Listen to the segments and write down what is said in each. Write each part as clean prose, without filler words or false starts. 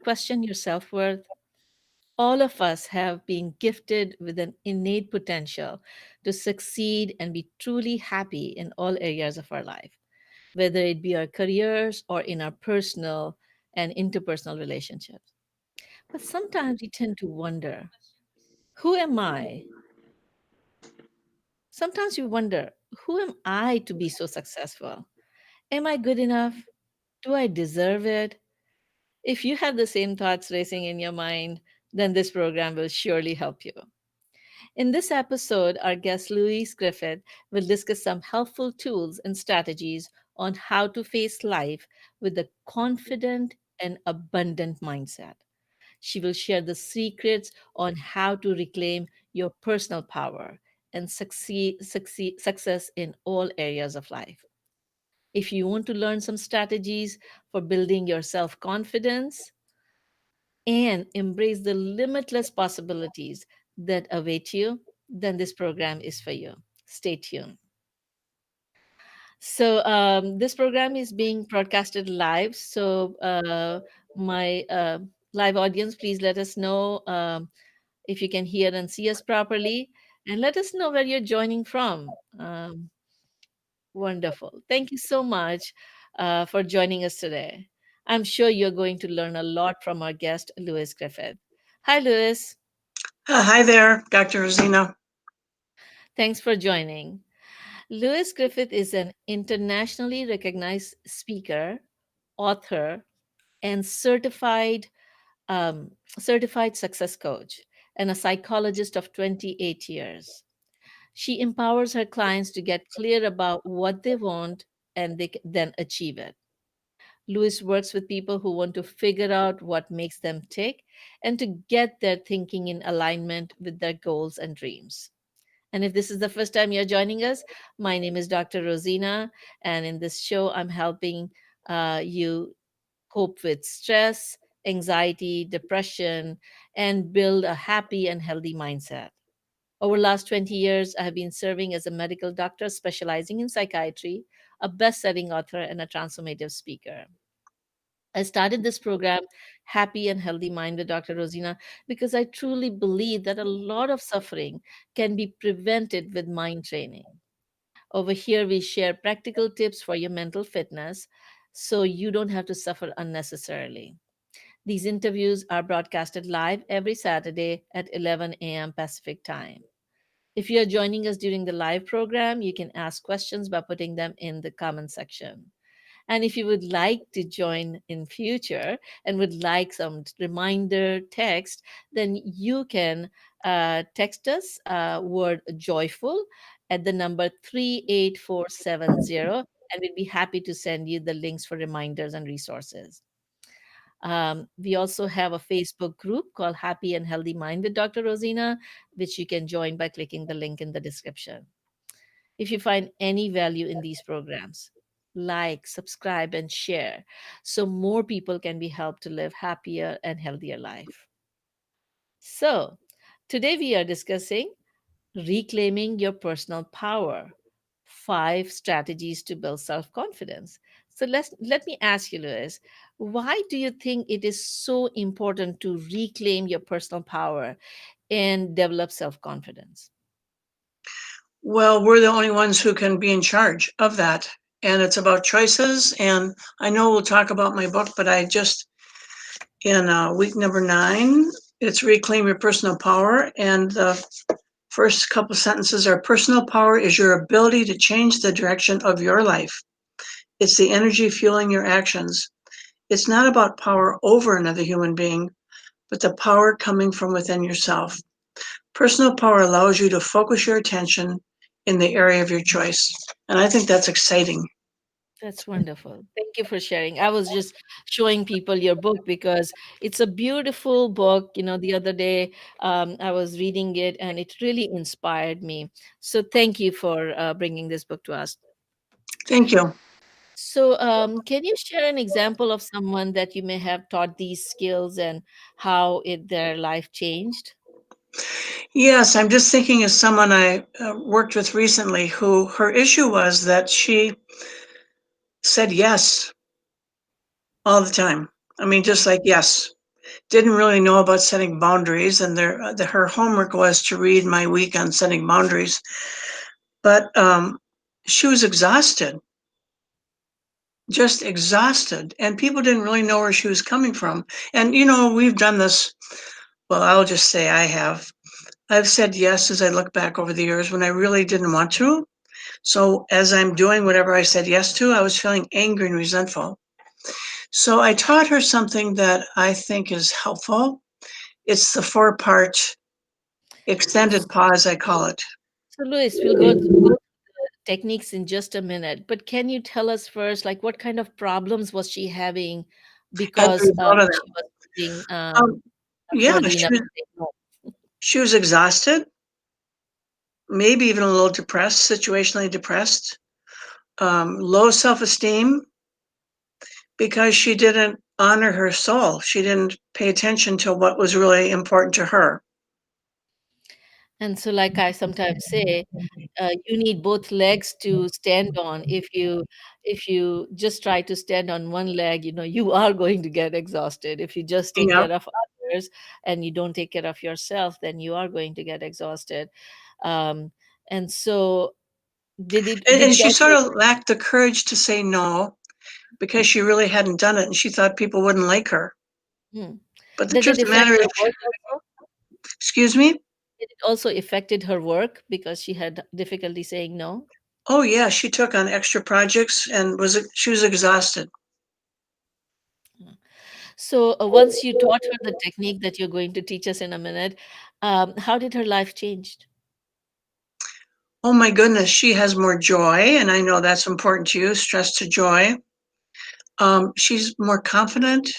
question your self worth? All of us have been gifted with an innate potential to succeed and be truly happy in all areas of our life, whether it be our careers or in our personal and interpersonal relationships. But sometimes we tend to wonder, who am I? Sometimes we wonder, who am I to be so successful? Am I good enough? Do I deserve it? If you have the same thoughts racing in your mind, then this program will surely help you. In this episode, our guest Louise Griffith will discuss some helpful tools and strategies on how to face life with a confident and abundant mindset. She will share the secrets on how to reclaim your personal power and success in all areas of life. If you want to learn some strategies for building your self confidence and embrace the limitless possibilities that await you, then this program is for you. Stay tuned. So, this program is being broadcasted live. So, my live audience, please let us know if you can hear and see us properly, and let us know where you're joining from. Wonderful. Thank you so much for joining us today. I'm sure you're going to learn a lot from our guest, Louise Griffith. Hi, Louis. Hi there, Dr. Rozina. Thanks for joining. Louise Griffith is an internationally recognized speaker, author, and certified success coach, and a psychologist of 28 years. She empowers her clients to get clear about what they want and then achieve it. Louise works with people who want to figure out what makes them tick and to get their thinking in alignment with their goals and dreams. And if this is the first time you're joining us, my name is Dr. Rosina, and in this show, I'm helping you cope with stress, anxiety, depression, and build a happy and healthy mindset. Over the last 20 years, I have been serving as a medical doctor specializing in psychiatry, a best selling author, and a transformative speaker. I started this program, Happy and Healthy Mind with Dr. Rosina, because I truly believe that a lot of suffering can be prevented with mind training. Over here, we share practical tips for your mental fitness so you don't have to suffer unnecessarily. These interviews are broadcasted live every Saturday at 11 a.m. Pacific Time. If you are joining us during the live program, you can ask questions by putting them in the comment section. And if you would like to join in future and would like some reminder text, then you can text us word joyful at the number 38470, and we'd be happy to send you the links for reminders and resources. We also have a Facebook group called Happy and Healthy Mind with Dr. Rosina, which you can join by clicking the link in the description. If you find any value in these programs, like, subscribe, and share so more people can be helped to live happier and healthier life. So, today we are discussing reclaiming your personal power, 5 strategies to build self-confidence. So let me ask you, Louis, why do you think it is so important to reclaim your personal power and develop self-confidence? Well, we're the only ones who can be in charge of that. And it's about choices. And I know we'll talk about my book, but I just, in week number 9, it's Reclaim Your Personal Power. And the first couple sentences are personal power is your ability to change the direction of your life. It's the energy fueling your actions. It's not about power over another human being, but the power coming from within yourself. Personal power allows you to focus your attention in the area of your choice. And I think that's exciting. That's wonderful. Thank you for sharing. I was just showing people your book because it's a beautiful book. The other day I was reading it and it really inspired me. So thank you for bringing this book to us. Thank you. So, can you share an example of someone that you may have taught these skills and how their life changed? Yes, I'm just thinking of someone I worked with recently who her issue was that she said yes all the time. I mean, just like yes. didn't really know about setting boundaries, and her homework was to read my week on setting boundaries. But she was exhausted, just exhausted, and people didn't really know where she was coming from. And we've done this. Well, I'll just say I have. I've said yes as I look back over the years when I really didn't want to. So as I'm doing whatever I said yes to, I was feeling angry and resentful. So I taught her something that I think is helpful. It's the 4-part extended pause, I call it. So, Louis, we'll go through the techniques in just a minute, but can you tell us first, like, what kind of problems was she having As a because result of she that, was feeling um, not yeah, worthy enough to say no? she was exhausted, maybe even a little depressed, situationally depressed, low self-esteem because she didn't honor her soul. She didn't pay attention to what was really important to her. And so, like I sometimes say, you need both legs to stand on. If you just try to stand on one leg, you are going to get exhausted. If you just take Yeah. care of others and you don't take care of yourself, then you are going to get exhausted. Um, and so, did it And, did and it she also sort of lacked the courage to say no because she really hadn't done it and she thought people wouldn't like her. hmm, But the did truth it of the affect matter is, her work also? excuse me? Did it also affected her work because she had difficulty saying no? Oh yeah, she took on extra projects and she was exhausted. So once you taught her the technique that you're going to teach us in a minute, how did her life change? Oh my goodness, she has more joy, and I know that's important to you, stress to joy. She's more confident.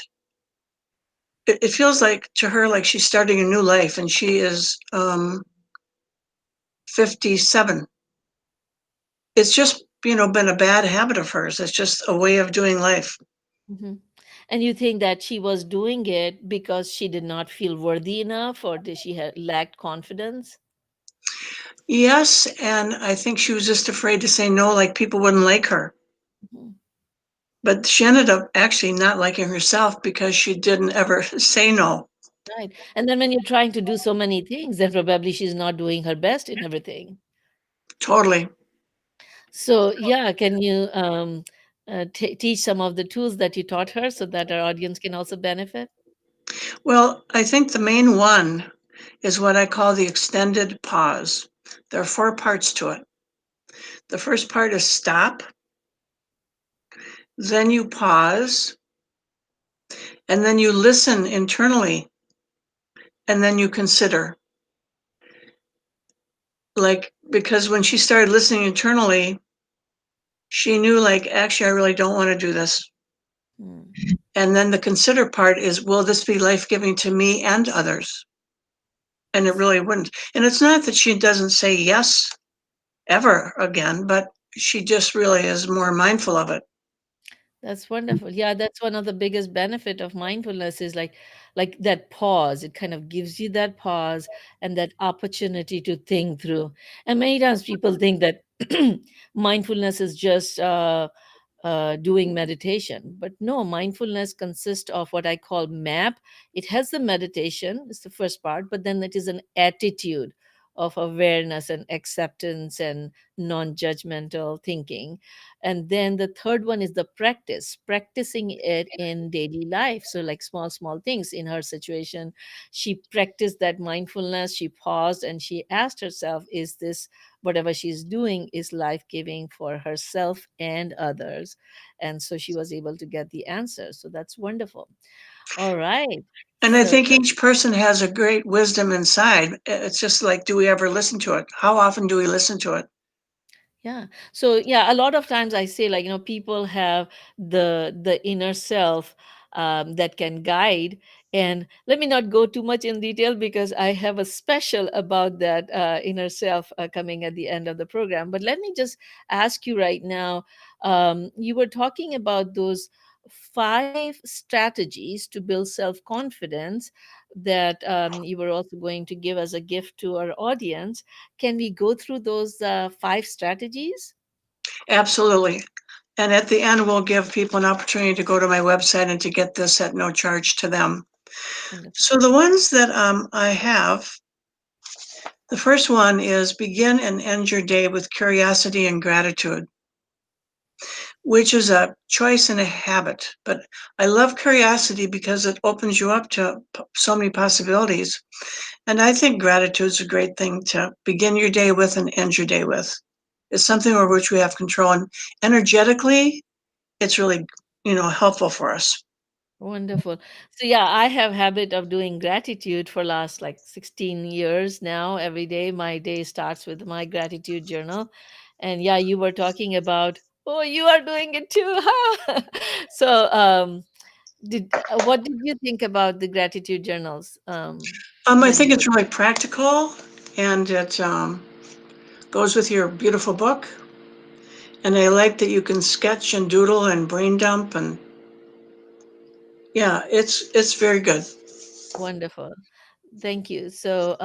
It feels like to her like she's starting a new life, and she is 57. It's just been a bad habit of hers. It's just a way of doing life. Hmm. And you think that she was doing it because she did not feel worthy enough, or did she have lacked confidence? Yes, and I think she was just afraid to say no, like people wouldn't like her. Mhm. But she ended up actually not liking herself because she didn't ever say no. Right. And then when you're trying to do so many things, then probably she's not doing her best in everything. Totally. So yeah, can you teach some of the tools that you taught her so that our audience can also benefit? Well, I think the main one is what I call the extended pause. There are 4 parts to it. The first part is stop, then you pause, and then you listen internally, and then you consider. Like, because when she started listening internally, she knew, like, actually, I really don't want to do this. Hmm. And then the consider part is, will this be life giving to me and others? And it really wouldn't. And it's not that she doesn't say yes ever again, but she just really is more mindful of it. That's wonderful. Yeah, that's one of the biggest benefit of mindfulness is like that pause. It kind of gives you that pause and that opportunity to think through. And many times people think that mindfulness is just doing meditation. But no, mindfulness consists of what I call MAP. It has the meditation, it's the first part, but then it is an attitude of awareness and acceptance and non judgmental thinking. And then the third one is the practice, practicing it in daily life. So, like small, small things in her situation, she practiced that mindfulness, she paused and she asked herself, is this whatever she's doing is life giving for herself and others? And so she was able to get the answer. So that's wonderful. All right. And I So think each person has a great wisdom inside. It's just like, do we ever listen to it? How often do we listen to it? yeah. So yeah, a lot of times I say, like, people have the inner self that can guide. And let me not go too much in detail because I have a special about that inner self coming at the end of the program. But let me just ask you right now. You were talking about those 5 strategies to build self confidence that you were also going to give as a gift to our audience. Can we go through those 5 strategies? Absolutely. And at the end, we'll give people an opportunity to go to my website and to get this at no charge to them. Wonderful. So the ones that I have, the first one is begin and end your day with curiosity and gratitude, which is a choice and a habit. But I love curiosity because it opens you up to so many possibilities. And I think gratitude is a great thing to begin your day with and end your day with. It's something over which we have control. And energetically, it's really, helpful for us. Wonderful. So yeah, I have habit of doing gratitude for last like 16 years now. Every day my day starts with my gratitude journal. And yeah, you were talking about, oh, you are doing it too. Huh? So did what did you think about the gratitude journals I when think you were it's really practical and it goes with your beautiful book. And I like that you can sketch and doodle and brain dump and yeah, it's very good. wonderful? Thank you. So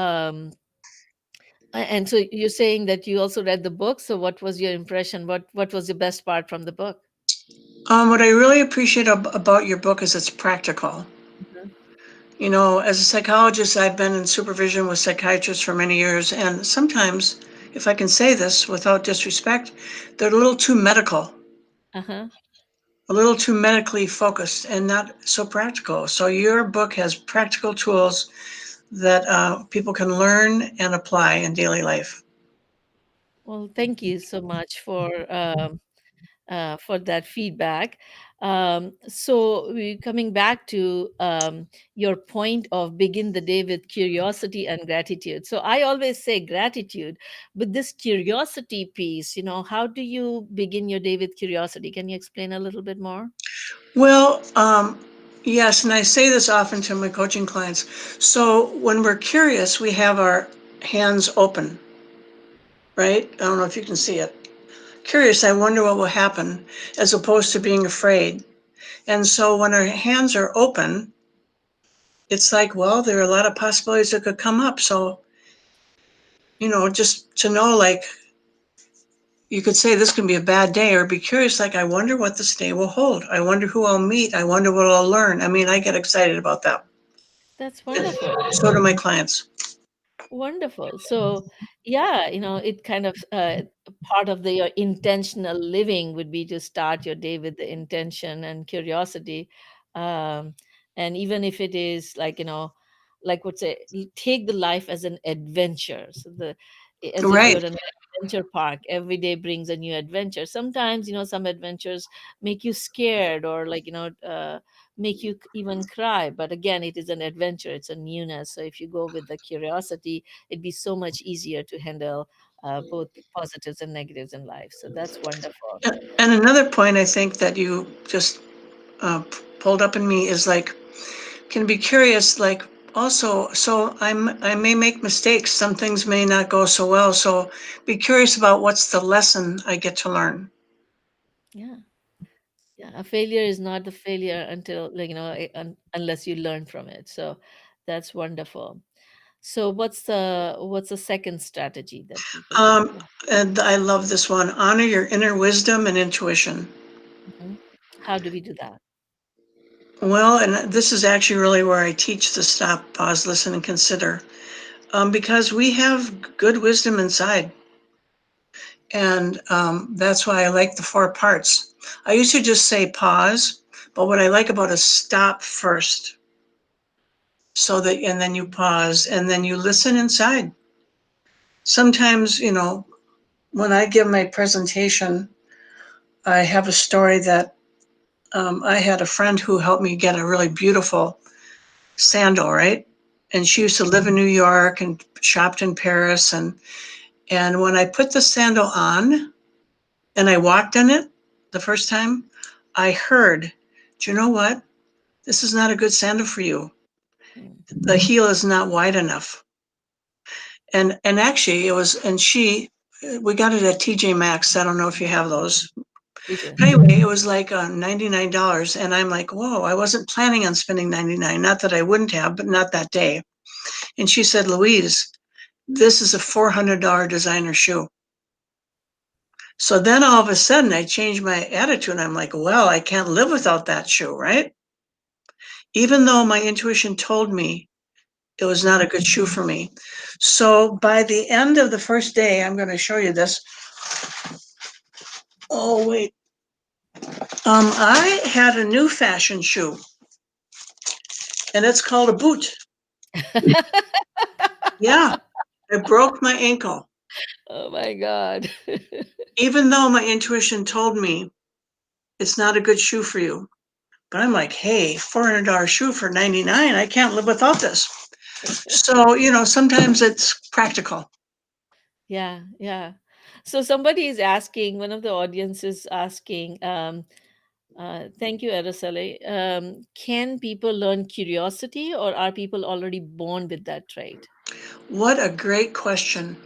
and so you're saying that you also read the book. So what was your impression? What was the best part from the book? What I really appreciate about your book is it's practical. Mhm. As a psychologist, I've been in supervision with psychiatrists for many years, and sometimes, if I can say this without disrespect, they're a little too medical, Uh-huh. a little too medically focused, and not so practical. So your book has practical tools that people can learn and apply in daily life. Well, thank you so much for that feedback. So, coming back to your point of begin the day with curiosity and gratitude. So, I always say gratitude, but this curiosity piece, how do you begin your day with curiosity? Can you explain a little bit more? Well, yes, and I say this often to my coaching clients. So when we're curious, we have our hands open, right? I don't know if you can see it. Curious, I wonder what will happen, as opposed to being afraid. And so when our hands are open, it's like, well, there are a lot of possibilities that could come up. So, just to know, like, you could say this can be a bad day, or be curious, like, I wonder what this day will hold. I wonder who I'll meet. I wonder what I'll learn. I mean, I get excited about that. That's wonderful. So do my clients. Wonderful. So, yeah, it kind of part of your intentional living would be to start your day with the intention and curiosity. Um, and even if it is like, like what say, you take the life as an adventure. So as if you're Right. in an adventure park, every day brings a new adventure. Sometimes, some adventures make you scared or like, make you even cry. But again, it is an adventure, it's a newness. So if you go with the curiosity, it'd be so much easier to handle both positives and negatives in life. So that's wonderful. And another point I think that you just pulled up in me is like, can be curious, like, also, so I may make mistakes. Some things may not go so well. So be curious about what's the lesson I get to learn. Yeah. Yeah. A failure is not the failure until, like, unless you learn from it. So that's wonderful. So what's the second strategy that people can Um, do? and I love this one. Honor your inner wisdom and intuition. Mhm. How do we do that? Well, and this is actually really where I teach to stop, pause, listen, and consider. Because we have good wisdom inside. And that's why I like the four parts. I used to just say pause, but what I like about is stop first. So that, and then you pause and then you listen inside. Sometimes, when I give my presentation, I have a story that I had a friend who helped me get a really beautiful sandal, right? And she used to live in New York and shopped in Paris. And when I put the sandal on and I walked in it the first time, I heard, do you know what? This is not a good sandal for you. Mm, The heel is not wide enough. And actually it was, and we got it at TJ Maxx. I don't know if you have those. we do. Anyway, it was like $99, and I'm like, whoa! I wasn't planning on spending 99. Not that I wouldn't have, but not that day. And she said, Louise, this is a $400 designer shoe. So then all of a sudden I changed my attitude. I'm like, well, I can't live without that shoe, right? even though my intuition told me it was not a good shoe for me. So by the end of the first day, I'm going to show you this. Oh, wait. I had a new fashion shoe, and it's called a boot. Yeah, I broke my ankle, Oh my God. even though my intuition told me it's not a good shoe for you. But I'm like, hey, $400 shoe for 99. I can't live without this. So, sometimes it's practical. Yeah, yeah. So somebody is asking, one of the audience is asking, thank you, Araceli. Can people learn curiosity, or are people already born with that trait? What a great question.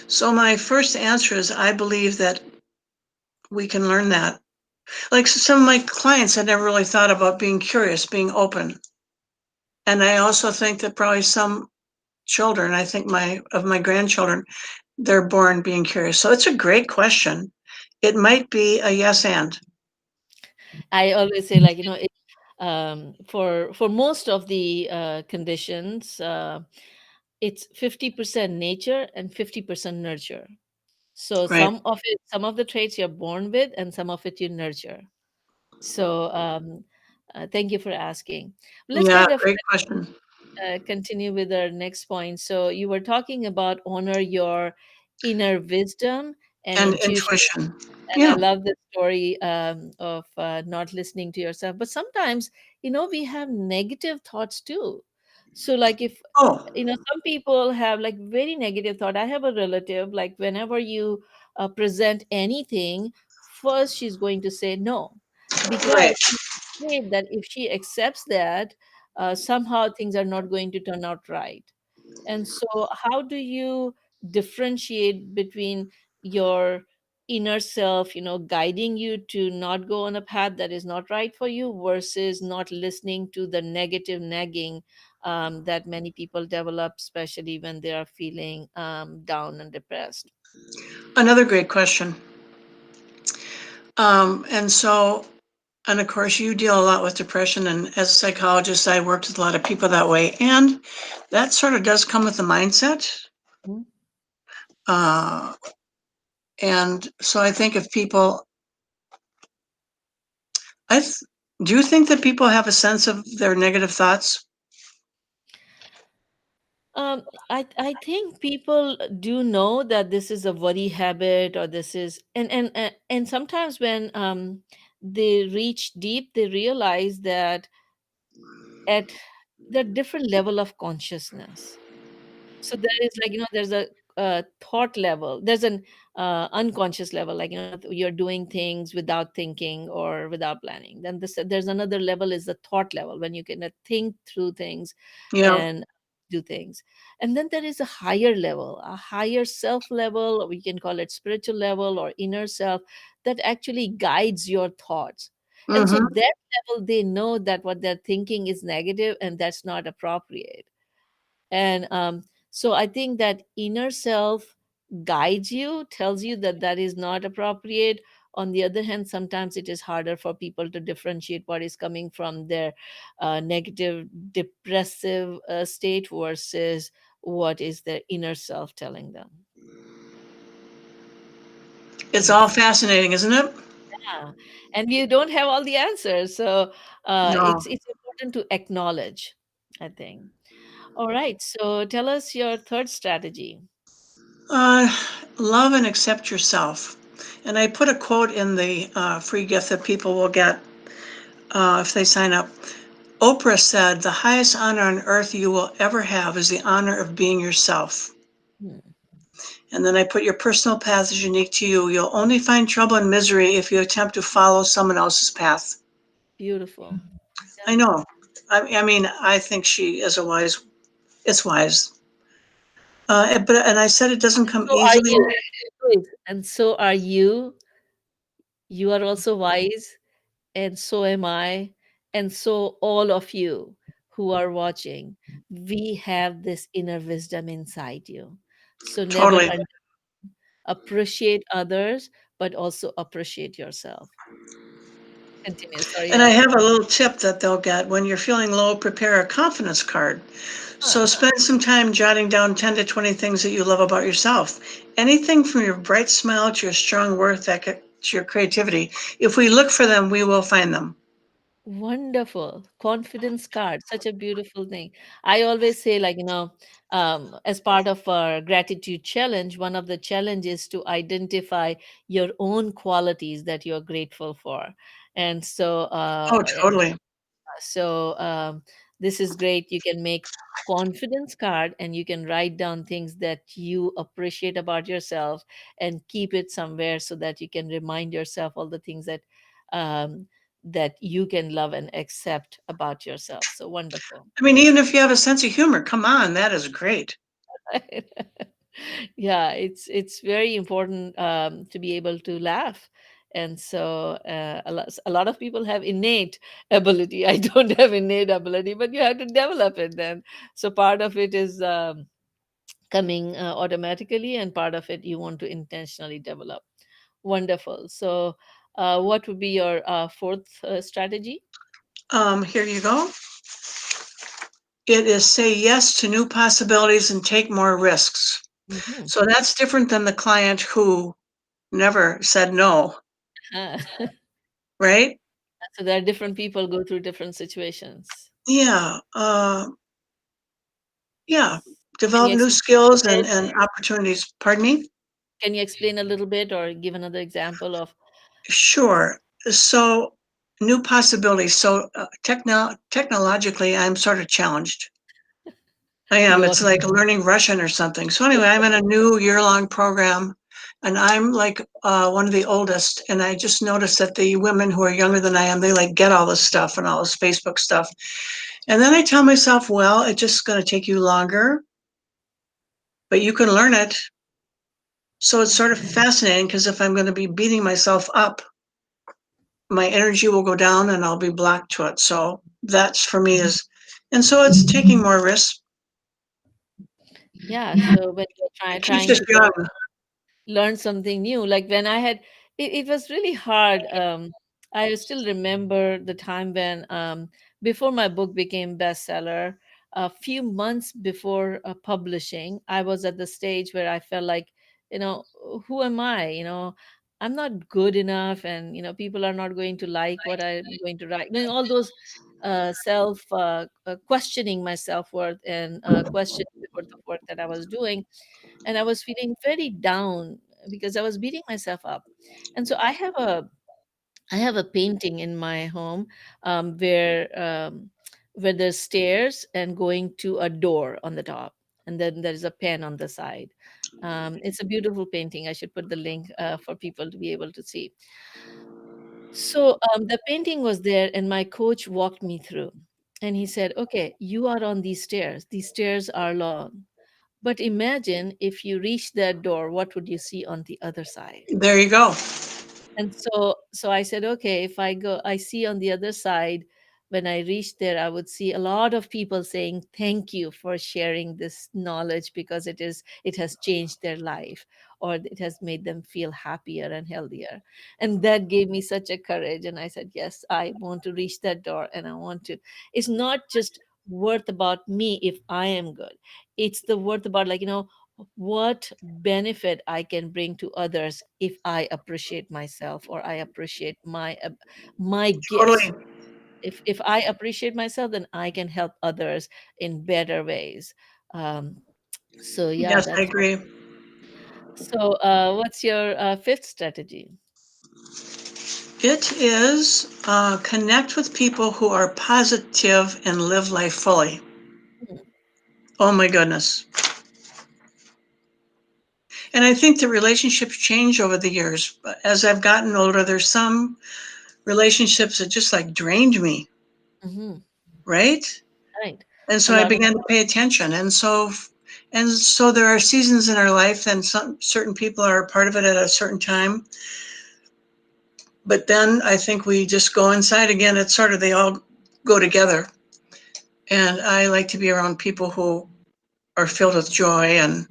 So, my first answer is I believe that we can learn that. Like some of my clients had never really thought about being curious, being open. And I also think that probably some children, I think my grandchildren, they're born being curious. So it's a great question. It might be a yes and. I always say, like, for most of the conditions, it's 50% nature and 50% nurture. So Right. some of the traits you're born with, and some of it you nurture. So thank you for asking. Let's Yeah, kind of great question. continue with our next point. So you were talking about honor your inner wisdom and And intuition. intuition. And I Yeah. love the story of not listening to yourself. But sometimes, we have negative thoughts too. So, like, if Oh, some people have like very negative thought. I have a relative, like, whenever you present anything, first she's going to say no, right. because she's afraid that if she accepts that, somehow things are not going to turn out right. And so, how do you differentiate between your inner self, guiding you to not go on a path that is not right for you, versus not listening to the negative nagging that many people develop, especially when they are feeling down and depressed? Another great question. And so, and of course, you deal a lot with depression. And as a psychologist, I worked with a lot of people that way. And that sort of does come with the mindset. Mhm. Uh, and so I think if people, I th- do you think that people have a sense of their negative thoughts? I think people do know that this is a worry habit, or this is, and sometimes when they reach deep, they realize that at the different level of consciousness. So there is, like, there's a thought level, there's an unconscious level, like, you're doing things without thinking or without planning. Then there's another level, is the thought level, when you can think through things Yeah. and do things. And then there is a higher level, a higher self level, or we can call it spiritual level or inner self, that actually guides your thoughts. And so Mm-hmm. that level, they know that what they're thinking is negative and that's not appropriate. And so I think that inner self guides you, tells you that that is not appropriate. On the other hand, sometimes it is harder for people to differentiate what is coming from their negative, depressive state versus what is their inner self telling them. It's all fascinating, isn't it? Yeah. And you don't have all the answers. So No. it's important to acknowledge, I think. All right. So tell us your third strategy. Uh, Love and accept yourself. And I put a quote in the free gift that people will get if they sign up. Oprah said, "The highest honor on earth you will ever have is the honor of being yourself." Hmm. And then I put, your personal path is unique to you. You'll only find trouble and misery if you attempt to follow someone else's path. Beautiful. I Yeah. know. I mean, I think she is a wise, it's wise. And I said it doesn't come So are easily. you. Wait, and so are you. You are also wise, and so am I, and so all of you who are watching. We have this inner wisdom inside you. So never Totally. appreciate others, but also appreciate yourself. Continue. Sorry, And I yes. have a little tip that they'll get when you're feeling low, prepare a confidence card. Huh. So spend some time jotting down 10 to 20 things that you love about yourself. Anything from your bright smile to your strong worth to your creativity. If we look for them, we will find them. Wonderful. Confidence card, such a beautiful thing. I always say, like, as part of our gratitude challenge, one of the challenges to identify your own qualities that you're grateful for. And so, Oh, totally. so this is great. You can make confidence card and you can write down things that you appreciate about yourself and keep it somewhere so that you can remind yourself all the things um, that you can love and accept about yourself. So wonderful. I mean, even if you have a sense of humor, come on, that is great. Yeah, it's very important to be able to laugh. And so a lot of people have innate ability. I don't have innate ability, but you have to develop it then. So part of it is coming automatically, and part of it you want to intentionally develop. Wonderful. So what would be your fourth strategy? Here you go. It is say yes to new possibilities and take more risks. Hmm. So that's different than the client who never said no, right? So there are different people go through different situations. Yeah. Yeah. Can you Develop new explain skills a bit? and opportunities. Pardon me? Can you explain a little bit or give another example of? Sure. So, new possibilities. So, technologically, I'm sort of challenged. I We am. all. It's like learning Russian or something. So, anyway, I'm in a new year-long program, and I'm like one of the oldest. And I just noticed that the women who are younger than I am, they like get all this stuff and all this Facebook stuff. And then I tell myself, well, it's just going to take you longer, but you can learn it. So it's sort of fascinating because if I'm going to be beating myself up, my energy will go down and I'll be blocked to it. So that's for me is, and so it's taking more risks. Yeah, so when you're It keeps trying us to young. learn something new, like when I had it was really hard. I still remember the time when before my book became bestseller, a few months before publishing, I was at the stage where I felt like, you know who am I? I'm not good enough, and people are not going to like what I'm going to write. All those self questioning my self-worth and questioning the worth of work that I was doing, and I was feeling very down because I was beating myself up. And so I have a painting in my home, where there's stairs and going to a door on the top, and then there is a pen on the side. It's a beautiful painting. I should put the link for people to be able to see. So the painting was there, and my coach walked me through, and he said, "Okay, you are on these stairs. These stairs are long. But imagine if you reach that door, what would you see on the other side?" There you go. And so I said, okay, if I see on the other side, when I reach there, I would see a lot of people saying, thank you for sharing this knowledge because it has changed their life, or it has made them feel happier and healthier. And that gave me such a courage. And I said, yes, I want to reach that door, and I want to. It's not just worth about me if I am good. It's the worth about, like, what benefit I can bring to others if I appreciate myself, or I appreciate my gifts. Totally. If I appreciate myself, then I can help others in better ways. Um, so yeah, Yes, I that's agree. so. What's your fifth strategy? It is connect with people who are positive and live life fully. Hmm. Oh my goodness. And I think the relationships change over the years. As I've gotten older, there's some relationships that just like drained me, Hmm. right? Right. And A so I lot of. began to pay attention. And so there are seasons in our life, and some certain people are a part of it at a certain time. But then I think we just go inside again. It's sort of they all go together. And I like to be around people who are filled with joy, and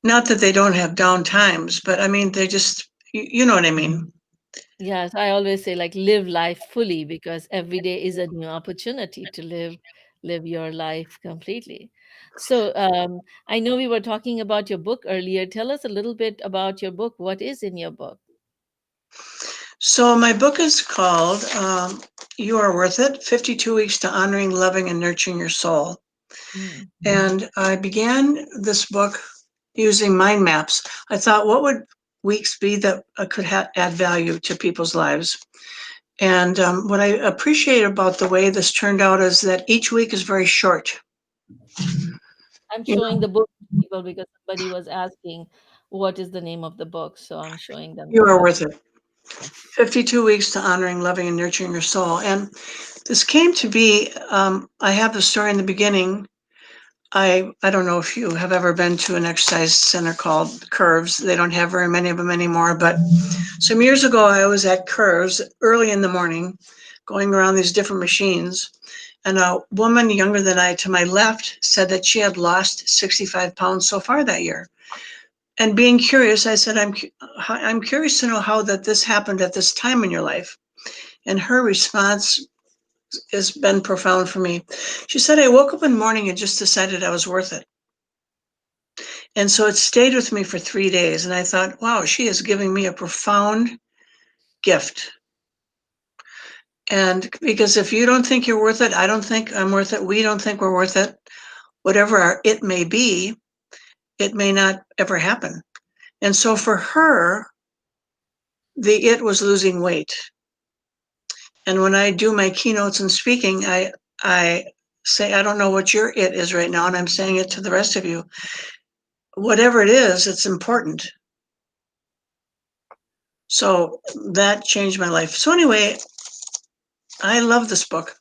not that they don't have down times, but I mean they just you know what I mean. Yes, I always say like live life fully because every day is a new opportunity to live your life completely. So I know we were talking about your book earlier. Tell us a little bit about your book. What is in your book? So my book is called You Are Worth It, 52 Weeks to Honoring, Loving, and Nurturing Your Soul. Mm, And I began this book using mind maps. I thought, what would weeks be that could add value to people's lives? And what I appreciate about the way this turned out is that each week is very short. I'm You showing know, the book to people because somebody was asking what is the name of the book. So I'm showing them you the are book. worth it. Yes. 52 Weeks to Honoring, Loving, and Nurturing Your Soul. And this came to be, I have the story in the beginning. I don't know if you have ever been to an exercise center called Curves. They don't have very many of them anymore. But some years ago, I was at Curves early in the morning, going around these different machines. And a woman younger than I to my left said that she had lost 65 pounds so far that year. And being curious, I said, I'm curious to know how that this happened at this time in your life. And her response has been profound for me. She said, I woke up in the morning and just decided I was worth it. And so it stayed with me for 3 days. And I thought, wow, she is giving me a profound gift. And because if you don't think you're worth it, I don't think I'm worth it. We don't think we're worth it. Whatever our it may be, it may not ever happen. And so for her, the it was losing weight. And when I do my keynotes and speaking, I say, I don't know what your it is right now. And I'm saying it to the rest of you. Whatever it is, it's important. So that changed my life. So anyway, I love this book.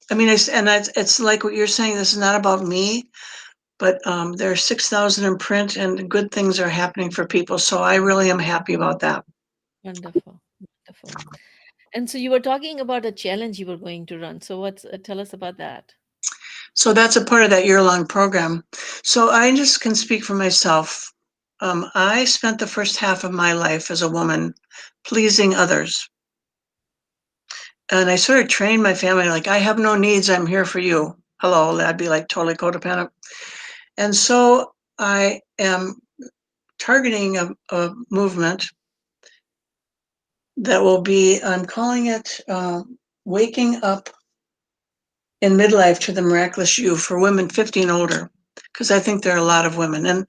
I mean, it's like what you're saying. This is not about me, but there are 6,000 in print, and good things are happening for people. So I really am happy about that. Wonderful. Wonderful. And so you were talking about a challenge you were going to run. So what's tell us about that? So that's a part of that year-long program. So I just can speak for myself. I spent the first half of my life as a woman pleasing others. And I sort of trained my family like, I have no needs, I'm here for you. Hello, that'd be like totally codependent. And so I am targeting a movement that will be, I'm calling it Waking Up in Midlife to the Miraculous You for women 50 and older, because I think there are a lot of women. And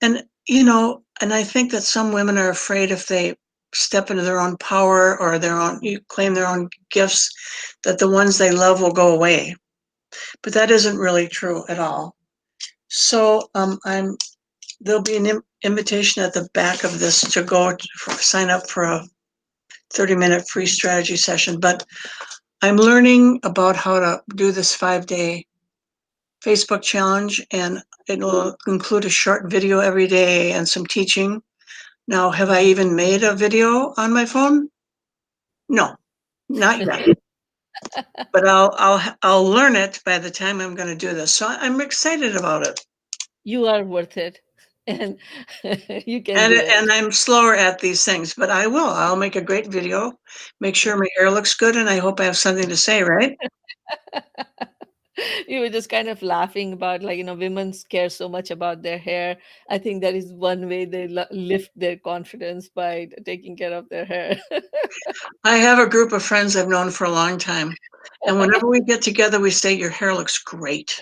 and I think that some women are afraid if they step into their own power or claim their own gifts, that the ones they love will go away. But that isn't really true at all. So there'll be an invitation at the back of this to sign up for a 30-minute free strategy session. But I'm learning about how to do this 5-day Facebook challenge, and it will include a short video every day and some teaching. Now, have I even made a video on my phone? No, not yet. But I'll learn it by the time I'm going to do this. So I'm excited about it. You are worth it. And you can And do it. and I'm slower at these things, but I will. I'll make a great video, make sure my hair looks good, and I hope I have something to say, right? You were just kind of laughing about like, women care so much about their hair. I think that is one way they lift their confidence by taking care of their hair. I have a group of friends I've known for a long time, and whenever we get together, we say your hair looks great.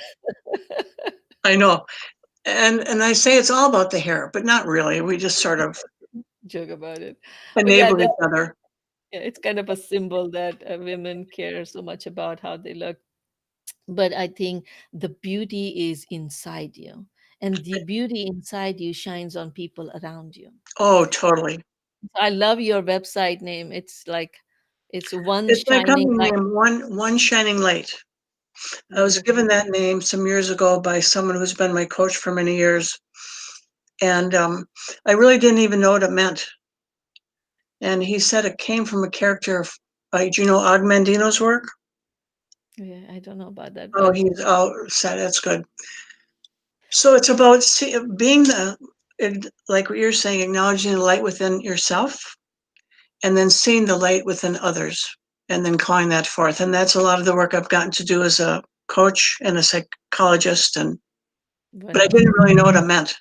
I know, and I say it's all about the hair, but not really. We just sort of Joke about it. But yeah, enable each other. yeah, it's kind of a symbol that women care so much about how they look. But I think the beauty is inside you, and the beauty inside you shines on people around you. Oh, totally. I love your website name. It's like it's one It's my shining company light. name, One Shining Light. I was given Wonderful. that name some years ago by someone who's been my coach for many years, and I really didn't even know what it meant. And he said it came from a character of, do you know Og Mandino's work? Yeah, I don't know about that, Oh, but he's said that's good. So it's about being like what you're saying, acknowledging the light within yourself and then seeing the light within others and then calling that forth. And that's a lot of the work I've gotten to do as a coach and a psychologist. And but I didn't Wonderful. really know what it meant.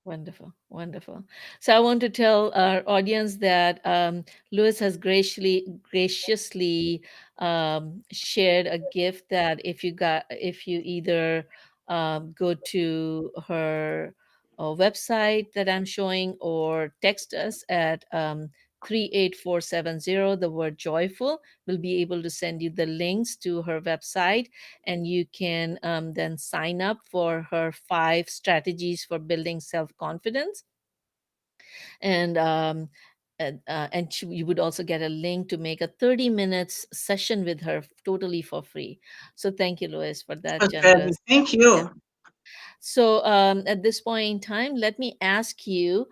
Wonderful, wonderful. So I want to tell our audience that Louis has graciously shared a gift that if you either go to her website that I'm showing or text us at 38470, the word joyful, we'll be able to send you the links to her website, and you can then sign up for her 5 strategies for building self-confidence. And you would also get a link to make a 30 minutes session with her totally for free. So thank you, Lois, for that That's fabulous. generous. Thank you. So at this point in time, let me ask you,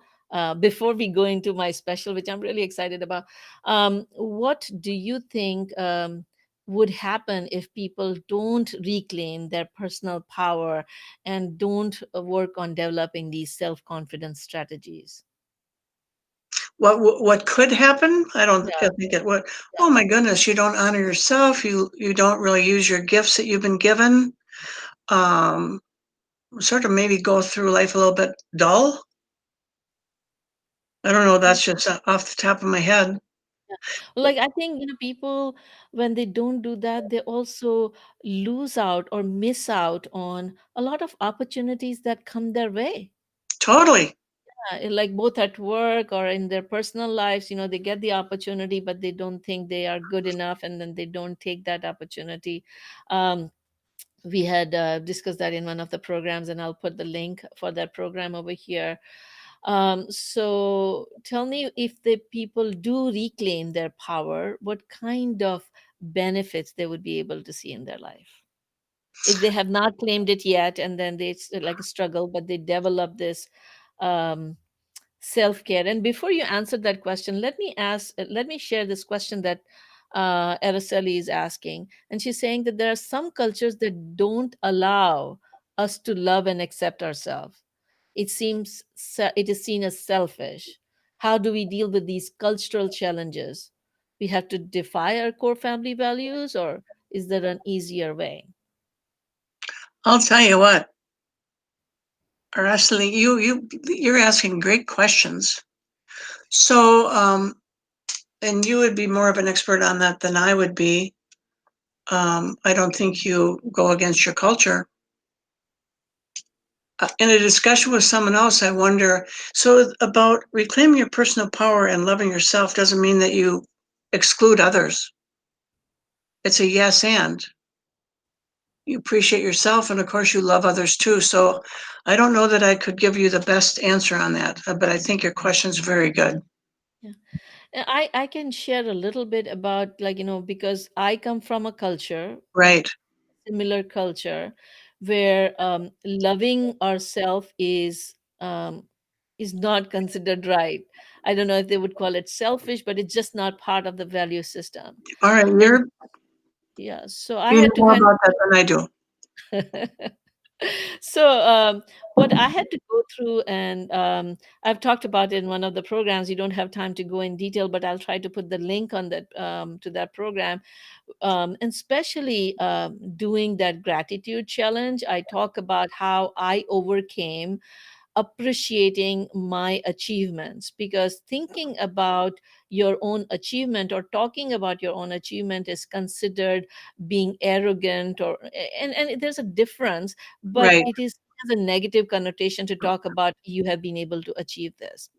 before we go into my special, which I'm really excited about, what do you think would happen if people don't reclaim their personal power and don't work on developing these self-confidence strategies? What could happen? I don't Yeah, think it would. yeah. Oh my goodness, you don't honor yourself. You don't really use your gifts that you've been given. Um, Sort of maybe go through life a little bit dull. I don't know. That's just off the top of my head. Yeah. Like I think, people when they don't do that, they also lose out or miss out on a lot of opportunities that come their way. Totally. Like both at work or in their personal lives, they get the opportunity, but they don't think they are good enough, and then they don't take that opportunity. Um, we had discussed that in one of the programs, and I'll put the link for that program over here. So tell me, if the people do reclaim their power, what kind of benefits they would be able to see in their life if they have not claimed it yet, and then they like struggle, but they develop this um, self-care. And before you answer that question, let me share this question that Araceli is asking. And she's saying that there are some cultures that don't allow us to love and accept ourselves. It is seen as selfish. How do we deal with these cultural challenges? We have to defy our core family values, or is there an easier way? I'll tell you what, Araceli, you're asking great questions. So, and you would be more of an expert on that than I would be. I don't think you go against your culture. In a discussion with someone else, I wonder, so about reclaiming your personal power and loving yourself doesn't mean that you exclude others. It's a yes and. You appreciate yourself, and of course, you love others too. So I don't know that I could give you the best answer on that, but I think your question's very good. Yeah. I can share a little bit about, like, because I come from a culture, Right. similar culture, where loving ourselves is not considered right. I don't know if they would call it selfish, but it's just not part of the value system. All right. And yeah, so I You know had to more kind about that than I do. of so what I had to go through, and I've talked about it in one of the programs. You don't have time to go in detail, but I'll try to put the link on that to that program. And especially doing that gratitude challenge, I talk about how I overcame appreciating my achievements, because thinking about your own achievement or talking about your own achievement is considered being arrogant, or and there's a difference, but Right. it is has a negative connotation to talk about you have been able to achieve this.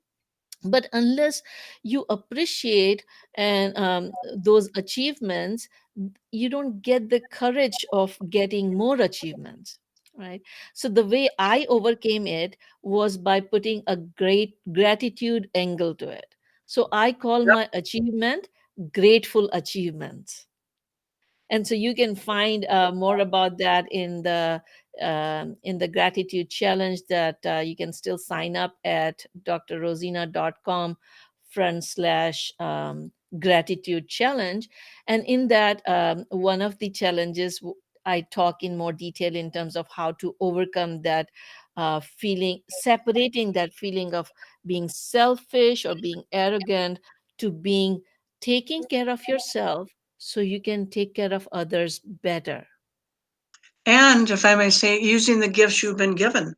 But unless you appreciate and those achievements, you don't get the courage of getting more achievements, right? So the way I overcame it was by putting a great gratitude angle to it. So I call Yep. my achievement grateful achievements. And so you can find more about that in the gratitude challenge that you can still sign up at drrosina.com front slash gratitude challenge. And in that, one of the challenges, I talk in more detail in terms of how to overcome that feeling, separating that feeling of being selfish or being arrogant to being taking care of yourself so you can take care of others better. And if I may say, using the gifts you've been given.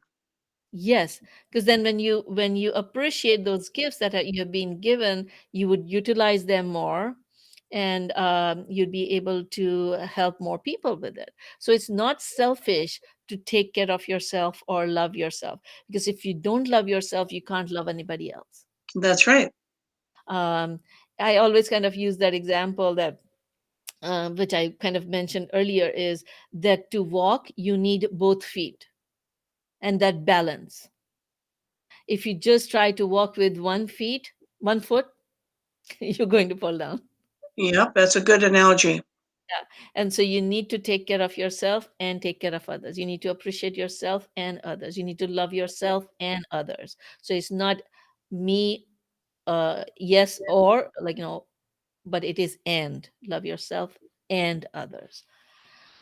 Yes, because then when you appreciate those gifts that you have been given, you would utilize them more, and you'd be able to help more people with it. So it's not selfish to take care of yourself or love yourself, because if you don't love yourself, you can't love anybody else. That's right. Um, I always kind of use that example that which I kind of mentioned earlier, is that to walk you need both feet, and that balance. If you just try to walk with 1 foot, you're going to fall down. Yep, that's a good analogy. Yeah. And so you need to take care of yourself and take care of others. You need to appreciate yourself and others. You need to love yourself and others. So it's not me, yes, or like, but it is and love yourself and others.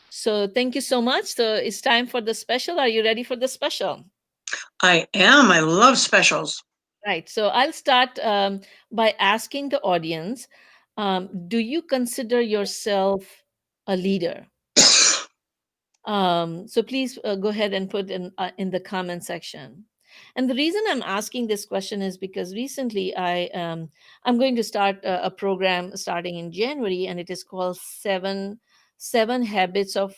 So thank you so much. So it's time for the special. Are you ready for the special? I am. I love specials. Right. So I'll start by asking the audience, do you consider yourself a leader? So please go ahead and put in the comment section. And the reason I'm asking this question is because recently I'm going to start a program starting in January, and it is called Seven Habits of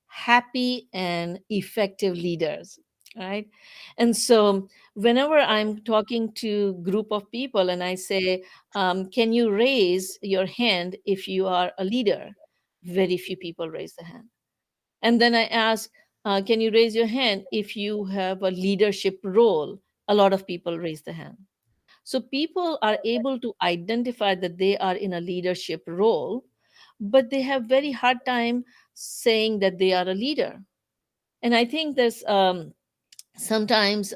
Happy and Effective Leaders. Right. And so whenever I'm talking to group of people and I say, can you raise your hand if you are a leader? Very few people raise the hand. And then I ask, can you raise your hand if you have a leadership role? A lot of people raise the hand. So people are able to identify that they are in a leadership role, but they have very hard time saying that they are a leader. And I think there's sometimes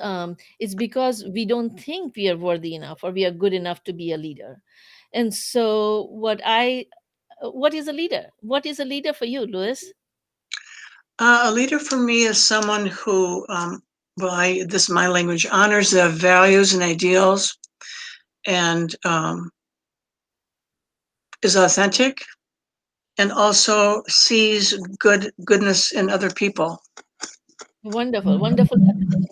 it's because we don't think we are worthy enough or we are good enough to be a leader. And so what is a leader? What is a leader for you, Louis? A leader for me is someone who, this is my language, honors the values and ideals and is authentic and also sees goodness in other people. Wonderful, wonderful definition.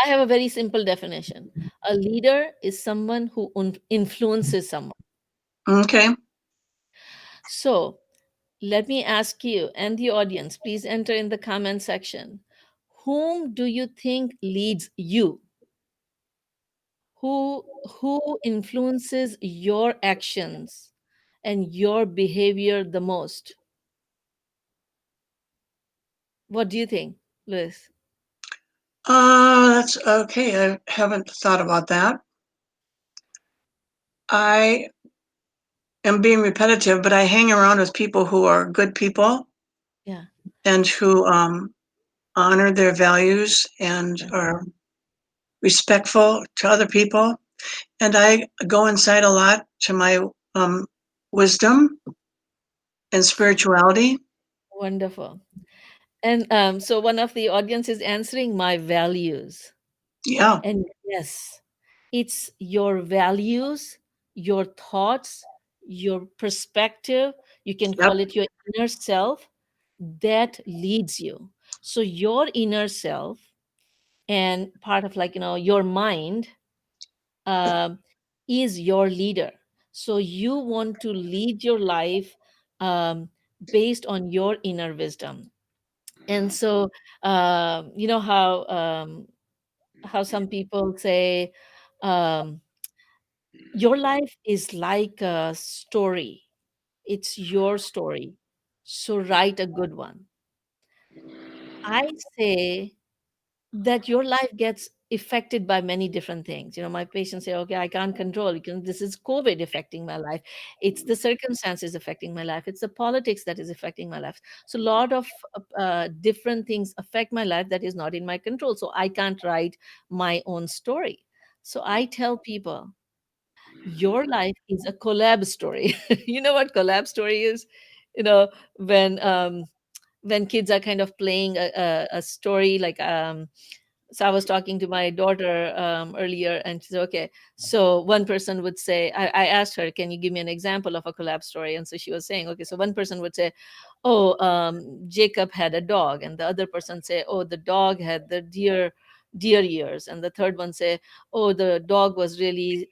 I have a very simple definition. A leader is someone who influences someone. Okay. So let me ask you and the audience, please enter in the comment section. Whom do you think leads you? Who influences your actions and your behavior the most? What do you think, Liz? That's okay. I haven't thought about that. I am being repetitive, but I hang around with people who are good people Yeah. and who honor their values and are respectful to other people. And I go inside a lot to my wisdom and spirituality. Wonderful. And so one of the audience is answering my values. Yeah. And yes, it's your values, your thoughts, your perspective, you can Yep. call it your inner self, that leads you. So your inner self and part of like, your mind um, is your leader. So you want to lead your life um, based on your inner wisdom. And so, you know how some people say, um, your life is like a story. It's your story. So write a good one. I say that your life gets affected by many different things. My patients say, okay, I can't control. This is COVID affecting my life. It's the circumstances affecting my life. It's the politics that is affecting my life. So a lot of different things affect my life that is not in my control. So I can't write my own story. So I tell people, your life is a collab story. You know what collab story is? You know, when um, when kids are kind of playing a story like So I was talking to my daughter earlier, and she said, okay, so one person would say, I asked her, can you give me an example of a collab story? And so she was saying, okay, so one person would say, oh, Jacob had a dog, and the other person say, oh, the dog had the deer ears, and the third one say, oh, the dog was really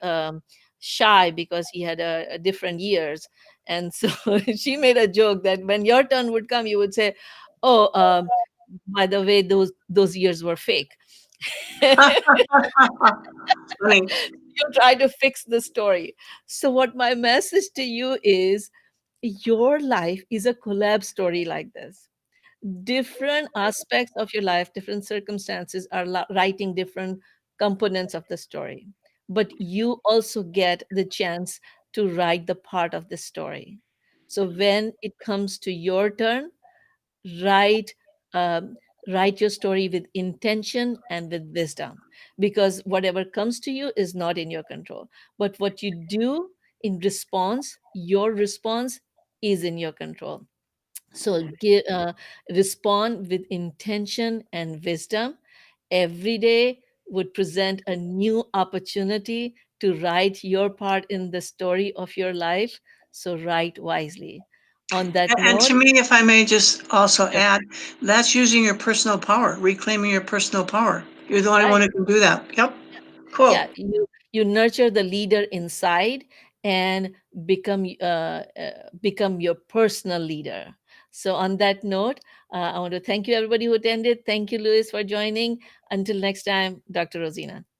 shy because he had a different ears. And so she made a joke that when your turn would come, you would say, oh, by the way, those ears were fake. Funny. You try to fix the story. So what my message to you is, your life is a collab story like this. Different aspects of your life, different circumstances are writing different components of the story. But you also get the chance to write the part of the story. So when it comes to your turn, write um, write your story with intention and with wisdom, because whatever comes to you is not in your control, but what you do in response, your response is in your control. So respond with intention and wisdom. Every day would present a new opportunity to write your part in the story of your life. So write wisely. On that And note, to me, if I may just also add, that's using your personal power, reclaiming your personal power. You're the only one right. who can do that. Yep. Cool. Yeah, you nurture the leader inside and become your personal leader. So on that note, I want to thank you everybody who attended. Thank you, Louis, for joining. Until next time, Dr. Rosina.